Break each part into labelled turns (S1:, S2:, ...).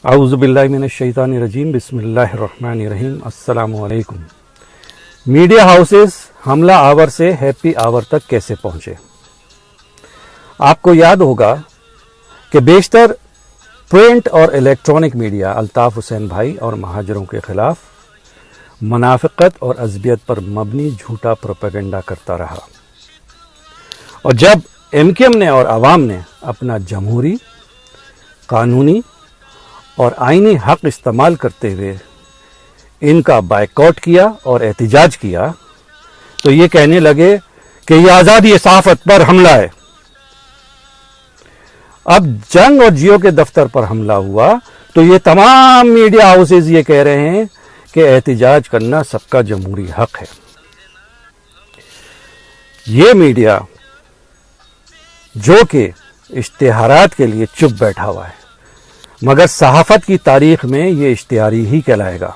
S1: اعوذ باللہ من الشیطان الرجیم بسم اللہ الرحمن الرحیم السلام علیکم۔ میڈیا ہاؤسز حملہ آور سے ہیپی آور تک کیسے پہنچے؟ آپ کو یاد ہوگا کہ بیشتر پرنٹ اور الیکٹرانک میڈیا الطاف حسین بھائی اور مہاجروں کے خلاف منافقت اور عصبیت پر مبنی جھوٹا پروپیگنڈا کرتا رہا، اور جب ایم کیو ایم نے اور عوام نے اپنا جمہوری، قانونی اور آئینی حق استعمال کرتے ہوئے ان کا بائیکاٹ کیا اور احتجاج کیا تو یہ کہنے لگے کہ یہ آزادی صحافت پر حملہ ہے۔ اب جنگ اور جیو کے دفتر پر حملہ ہوا تو یہ تمام میڈیا ہاؤسز یہ کہہ رہے ہیں کہ احتجاج کرنا سب کا جمہوری حق ہے۔ یہ میڈیا جو کہ اشتہارات کے لیے چپ بیٹھا ہوا ہے، مگر صحافت کی تاریخ میں یہ اشتہاری ہی کہلائے گا۔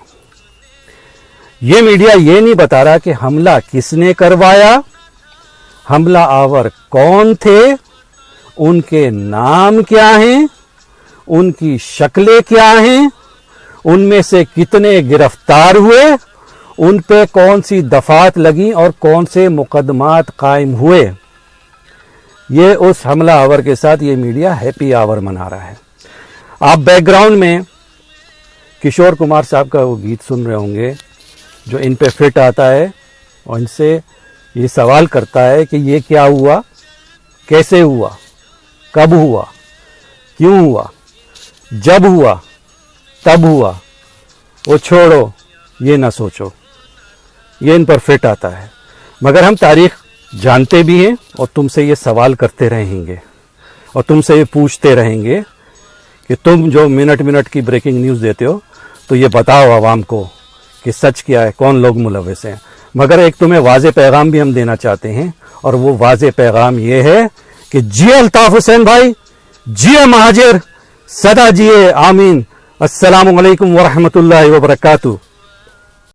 S1: یہ میڈیا یہ نہیں بتا رہا کہ حملہ کس نے کروایا، حملہ آور کون تھے، ان کے نام کیا ہیں، ان کی شکلیں کیا ہیں، ان میں سے کتنے گرفتار ہوئے، ان پہ کون سی دفعات لگیں اور کون سے مقدمات قائم ہوئے۔ یہ اس حملہ آور کے ساتھ یہ میڈیا ہیپی آور منا رہا ہے۔ آپ بیک گراؤنڈ میں کشور کمار صاحب کا وہ گیت سن رہے ہوں گے جو ان پہ فٹ آتا ہے اور ان سے یہ سوال کرتا ہے کہ یہ کیا ہوا، کیسے ہوا، کب ہوا، کیوں ہوا، جب ہوا تب ہوا، وہ چھوڑو یہ نہ سوچو۔ یہ ان پر فٹ آتا ہے، مگر ہم تاریخ جانتے بھی ہیں اور تم سے یہ سوال کرتے رہیں گے اور تم سے یہ پوچھتے رہیں گے کہ تم جو منٹ منٹ کی بریکنگ نیوز دیتے ہو تو یہ بتاؤ عوام کو کہ سچ کیا ہے، کون لوگ ملوث ہیں۔ مگر ایک تمہیں واضح پیغام بھی ہم دینا چاہتے ہیں، اور وہ واضح پیغام یہ ہے کہ جیے الطاف حسین بھائی، جیے مہاجر، سدا جیے، آمین۔ السلام علیکم ورحمۃ اللہ وبرکاتہ۔